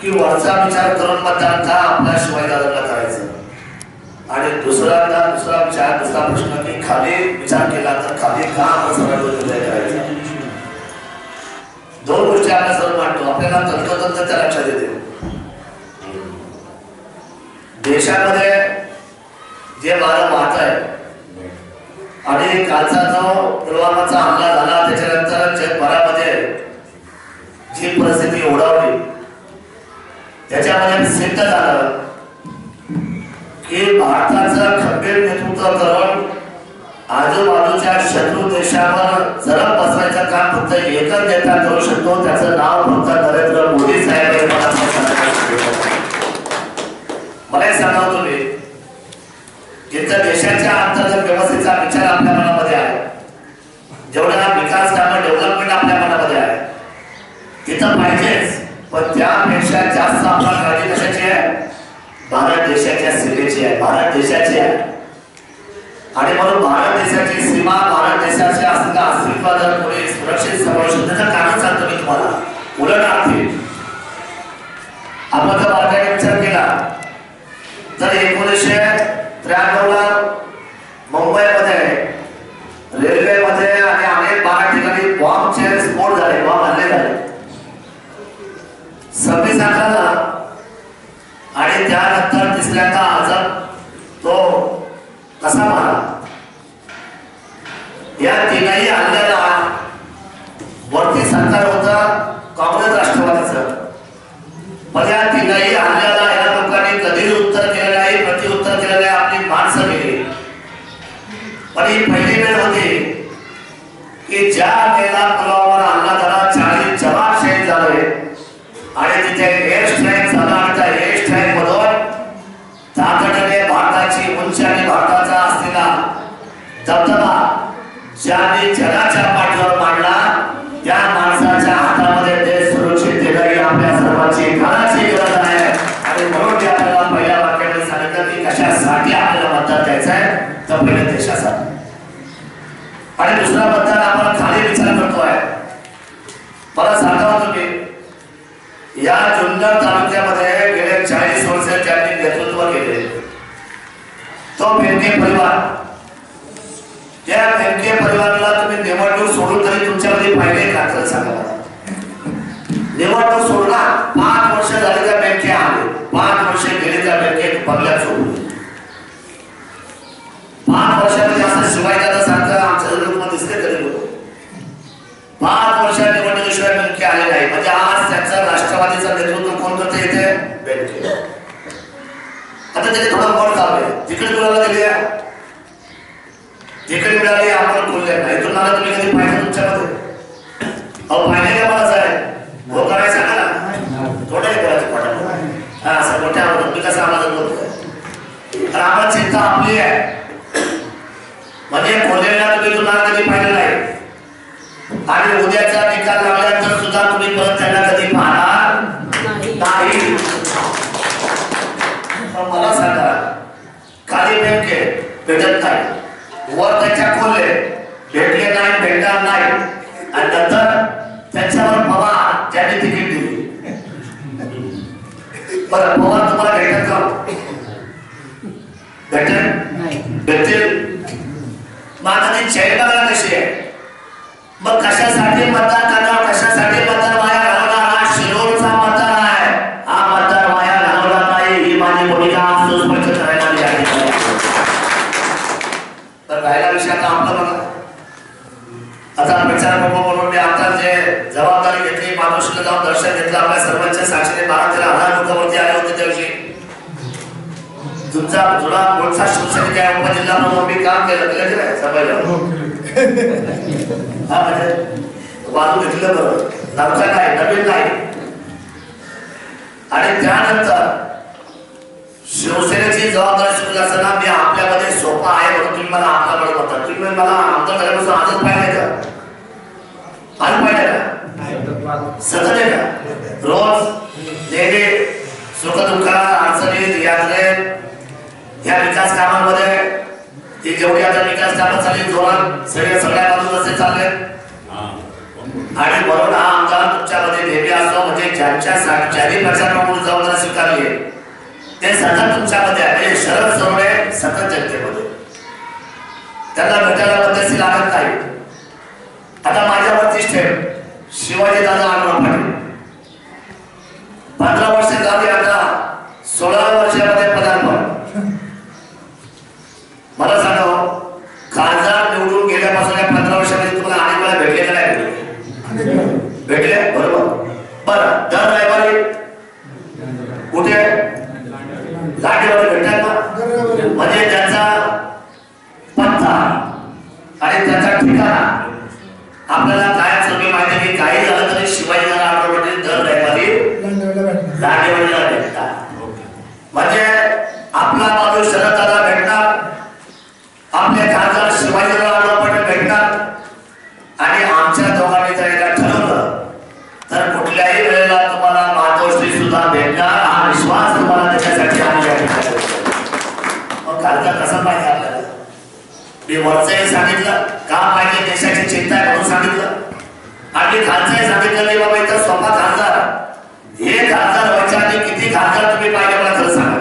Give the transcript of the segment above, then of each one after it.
की वरचा विचार करून मतदान का आपल्या शिवाजीदादांना करायचं आणि दुसरा विचार दुसरा प्रश्न की खाली विचार केला तर खाली का आपण सगळ्यांना करायचं. दोन गोष्टी आपल्या सर्व मांडतो आपल्याला तंत्रतंत्र त्या लक्षात येते. देशामध्ये जे वारं वाहत आहे आणि कालचा जो पुलवामाचा हमला झाला त्याच्यानंतर जगभरामध्ये जी परिस्थिती ओढावली त्याच्यामध्ये सिद्ध झालं की भारताचं खंबीर नेतृत्व करून आजूबाजूच्या शत्रू देशावर जरा बसवायचं काम फक्त एकच नेता करू शकतो त्याचं नाव फक्त नरेंद्र मोदी साहेब. मला सांगा तुम्ही जिथं देशाच्या अंतर्गत व्यवस्थेचा विचार आपल्या मनामध्ये आहे जेवढा विकास काम डेव्हलपमेंट आपल्या मनामध्ये आहे तिथं पाहिजेच पण त्यापेक्षा जास्त आपला काळजी कशाची आहे भारत देशाच्या सीमेची आहे भारत देशाची आहे. आणि म्हणून भारत देशाची सीमा भारत देशाचे असलेलं अस्तित्व जर कोणी सुरक्षित संरक्षण त्याचं कारण सांगतो मी तुम्हाला. उलट अर्थी आपण जर बारकाईने विचार केला तर 1993 ला मुंबईमध्ये रेल्वेमध्ये आणि अनेक 12 ठिकाणी बॉम्बचे स्फोट झाले बॉम्ब हल्ले झाले 26 अकराला आणि त्यानंतर तिसऱ्यांदा आझाद तो कसा मारला. या तीनही हल्ल्याला वरती सरकार होतं काँग्रेस राष्ट्रवादीचं पण या तीनही हल्ल्याला या लोकांनी कधीच उत्तर केलं नाही प्रत्युत्तर केलं नाही आपली माणसं गेली. पण ही पहिली वेळ होती की ज्या वेळेला पुलवामावर हल्ला झाला 40 जवान शहीद झाले आणि तिथे एअर स्ट्राईक झाला आणि त्या एअर स्ट्राईक मधून तातडीने भारताची उंची आणि भारताचा असलेला दबदबा ज्यांनी जगाच्या पाठीवर मांडला त्या माणसाच्या हातामध्ये देश सुरक्षित देणं ही आपल्या सर्वांची काळाची गरज आहे. आणि म्हणून ते आपल्याला पहिल्या वाक्यामध्ये सांगितलं की कशासाठी आपल्याला मतदान द्यायचं आहे तर पहिल्या देशासाठी आणि दुसरा मतदान आपण खाली विचार करतोय. मला सांगा तुम्ही या जुन्नर तालुक्यामध्ये गेले 40 वर्ष ज्यांनी नेतृत्व केले तो बेनके परिवार त्या बेनके परिवाराला तुम्ही निवडणूक सोडून तरी तुमच्यामध्ये पाहिले का तर सांगा. निवडणूक सोडला 5 वर्ष झाले त्या बेनके आले 5 वर्ष गेले त्या बेनके बंगल्यात सोडून 5 वर्षामध्ये असं शिवाजीदादा सारखं आमच्या लोकांना दिसले कधी लोक 5 वर्ष निवडणुकीशिवाय बेनके आले नाही. म्हणजे आज त्यांचं राष्ट्रवादीचं नेतृत्व कोण करते येते बेनके. आता त्याचे थोडं मोड चाललंय तिकडे कुणाला गेले तिकडे मिळाली आपण बोलले नाही तुम्हाला तुम्ही कधी पाहिजे तुमच्यामध्ये अहो पाहिजे का मला साहेब हो करायचं सांगा ना थोडं करायचं पडा हा असं मोठ्या आवडत मी कसं आवाजात बोलतोय तर आम्हाला चिंता आपली आहे. म्हणजे बोललेला तुम्ही तुम्हाला कधी पाहिलं नाही आणि उद्याचा निकाल लागल्यानंतर सुद्धा तुम्ही परत त्यांना कधी पाहणार नाही. मला सांगा खाली बेनके भेटत नाही वर त्याच्या खोले भेटले नाही भेटणार नाही आणि नंतर त्यांच्यावर पवार ज्यांनी तिकीट दिली बरं पवार तुम्हाला भेटत का भेटेल मग आता ती चैन बघा कशी आहे. मग कशासाठी मतदान करणार कशासाठी मतदान वाया घालवणार. हा शिरोळचा मतदान आहे हा मतदान वाया घालवणार नाही ही माझी भूमिका सुस्पष्ट करायला आहे. तर राहिला विषय आता आपला बघा आता प्रचार म्हणून मी आता जे जबाबदारी घेतली मातोश्रीला जाऊन दर्शन घेतलं आपल्या सर्वांच्या साक्षीने 12-13,000 लोक वरती आले होते त्याविषयी तुमचा जुना मूळचा शिवसैनिक उपजिल्हा म्हणून मी काम केलं केलं नाही सभेला हा म्हणजे वाजून घेतलं बरोबर नवखा नाही नवीन नाही. आणि त्यानंतर शिवसेनेची जबाबदारी सुरू असताना मी आपल्यामध्ये सोपा आहे म्हणून तुम्ही मला आपल्याकडे म्हणता तुम्ही मला आमदार झाल्यापासून आजच पाहिजे का आज पाहिजे का सतत आहे का रोज नेहमी सुख दुःखात अडचणीत यात्रेत ह्या विकास कामांमध्ये ती जेवढी आता विकास कामं चालली जोरात सगळ्या बाजूला असे चालले आणि म्हणून हा आमदार तुमच्यामध्ये नेहमी असतो म्हणजे ज्यांनी प्रचाराकडून जबाबदारी स्वीकारली आहे ते सतत तुमच्यामध्ये आहे. शरद सोनवणे सतत जनतेमध्ये, त्यांना भेटायला मध्यस्थी लागत नाही. आता माझ्यावरती ठेव शिवाजी दादा आढळराव पाटील 15 वर्ष झाली, आता 16 वर्षामध्ये पदार्पण. मला सांगा खासदार निवडून गेल्यापासून या 15 वर्षामध्ये तुम्हाला अनेक वेळा भेटलेलं नाही? भेटले बरोबर. बरं, दर रविवारी कुठे लाटेवर भेटतात ना, म्हणजे त्याचा पत्ता आणि त्याचा ठिकाण आपल्याला काय सगळी माहिती की काही झालं तरी शिवाजी आढळराव पाटील दर रविवारी लाटेवरला भेटतात. म्हणजे आपला बाबू शरद दादा भेटणार, आपले खासदार शिवाजी आढळराव पाटील भेटणार आणि आमच्या दोघांनी जर एकदा ठरवलं तर कुठल्याही वेळेला तुम्हाला मातोश्री सुद्धा भेटणार, हा विश्वास तुम्हाला त्याच्यासाठी आम्ही मग खासदार कसा पाहिजे आपल्याला. मी वरचंही सांगितलं का पाहिजे, देशाची चिंता आहे म्हणून सांगितलं आणि खालचंही सांगितलं की बाबा इथं स्वतः खासदार हे खासदार व्हायच्या आधी किती खासदार तुम्ही पाहिजे मला खरं सांगा.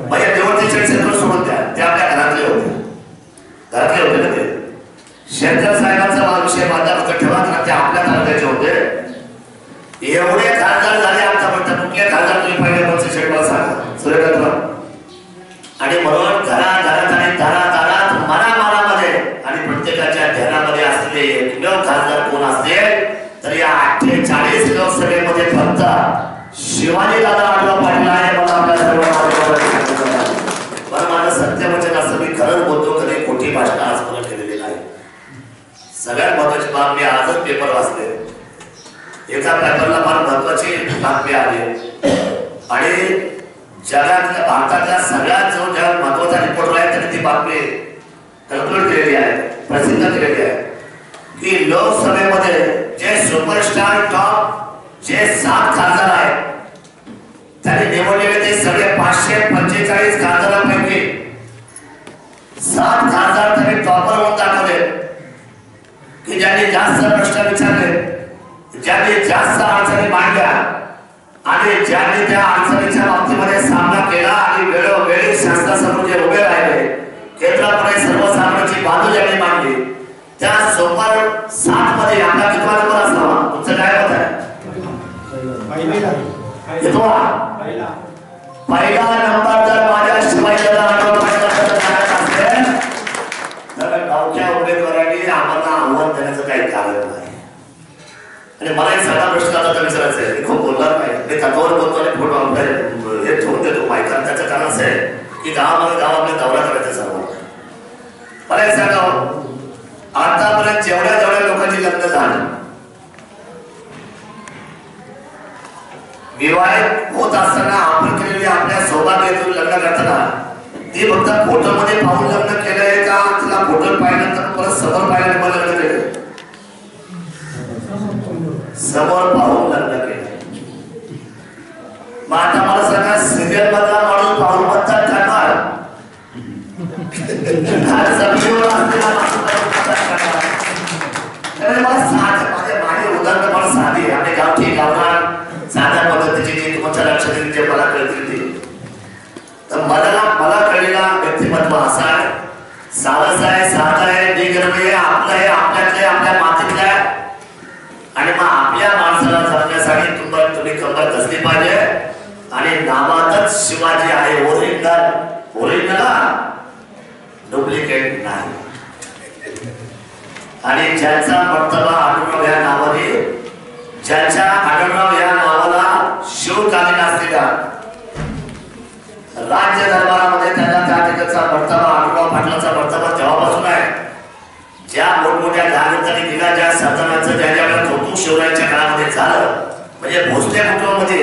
म्हणजे देवळचे क्षेत्र सोडून द्या, ते आपल्या घरातले होते ना ते. शेरकर साहेबांचा मला विषय माझ्याबद्दल ठेवा कारण ते आपल्या तालुक्याचे होते. एवढे खासदार झाले आमचा म्हणतात कुठले खासदार तुम्ही पहिले कोणते शेठ मला सांगा सूर्यकांतराव. आणि म्हणून घराघरात आणि दारादारात मनामनामध्ये आणि प्रत्येकाच्या ध्यानामध्ये असलेले एकमेव खासदार कोण असतील तर या 48 लोकसभेमध्ये फक्त शिवाजी दादा आढळराव पाटील आहे. मला आपल्या सर्व माझं सत्यवचन असं मी खरंच बोलतो, कधी खोटी भाषा आजपर्यंत केलेली नाही. सगळ्यात महत्वाची बाब मी आजच पेपर वाचले, एका पेपरला फार महत्वाची बातमी आली आणि जगातल्या भारतातल्या सगळ्यात जो जगात महत्वाचा रिपोर्टर आहे त्याने ती बातमी कल्क्युलेट केलेली आहे, प्रसिद्ध केलेली आहे की लोकसभेमध्ये जे सुपरस्टार टॉप जे 7 खासदार आहेत त्यांनी निवडलेले ते सगळे 545 खासदारांपैकी 7 खासदार त्यांनी टॉपर म्हणून दाखवले की ज्यांनी जास्त प्रश्न विचारले, ज्यांनी जास्त अडचणी मांडल्या आणि ज्यांनी त्या अडचणीच्या बाबतीमध्ये सामना केला आणि वेळोवेळी शासनासमोर जे उभे राहिले, केंद्राकडे सर्वसामान्यांची बाजू ज्यांनी मांडली, त्या सुपर 7 मध्ये आपला कितवा नंबर असावा? तुमचं काय मत आहे? पहिला नंबर जर माझ्या शिवाजी आढळराव पाटील असेल तर गावच्या उमेदवारांनी आम्हाला आव्हान देण्याचं काही कारण नाही. आणि मला एक साधा प्रश्न आता विचारायचा आहे, मी खूप बोलणार नाही, मी तत्वावर बोलतो आणि फोटो हे ठेवून देतो माहिती. त्याचं कारण असं आहे की गावामध्ये आपल्या दौरा करायचा सर्वांना. मला एक सांगावं, आतापर्यंत जेवढ्या लोकांची लग्न झाली, विवाहित होत असताना आपण केलेली आपल्या सौभाग्यातून लग्न करताना ती फक्त फोटो मध्ये पाहून लग्न केलंय का तिला फोटो पाहिल्यानंतर परत समोर पाहिल्यानंतर लग्न केलंय? समोर पाहून लग्न केलं. मग आता मला सांगा सिरियल मधला माणूस पाहून म्हणतात करणार मला साधं माझे उदाहरण मला साधी आणि गावठी गावणार साध्या पद्धतीची जी तुमच्या लक्षात येईल जे मला कळतील तर मला कळलेला व्यक्तिमत्व असा आहे, साधं आहे, निगर्भ आहे, आपलं आहे, आपल्यातलं आपल्या मातीतलं आहे. आणि मग आपल्या माणसाला जगण्यासाठी तुम्ही कंबर कसली पाहिजे आणि नावातच शिवाजी आहे, ओरिजिनल डुप्लिकेट नाही. आणि ज्याचा मर्तबा आढळराव या नावाने, ज्याच्या आढळराव या नावाला शिवकालीन असलेल्या राज्य दरबारामध्ये त्यांना त्या ठिकाणचा मर्तबा आढळराव पाटलाचा मर्तबा तेव्हापासून आहे. ज्या मोठमोठ्या दहावीतरी दिला, ज्या सदनाचं ज्या कौतुक शिवरायांच्या काळामध्ये झालं, म्हणजे भोसले कुटुंबामध्ये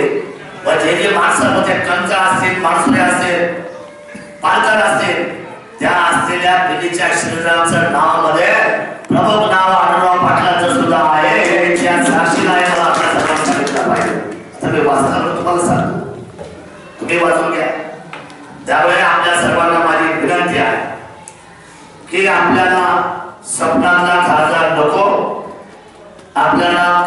जे माणसं होते, कंक असतील, माणसुरे असतील, पालकर असतील, त्या असलेल्या पिढीच्या श्रीरामचं नावामध्ये प्रमुख नाव आढळराव पाटलांचं सुद्धा आहे. हे इतिहास साक्षीला आहे, मला आपल्या सर्वांना सांगितलं पाहिजे. आता मी वाचताना तुम्हाला सांगतो, तुम्ही वाचून घ्या. त्यावेळी आपल्या सर्वांना माझी विनंती आहे की आपल्याला स्वप्नातला खासदार नको, आपल्याला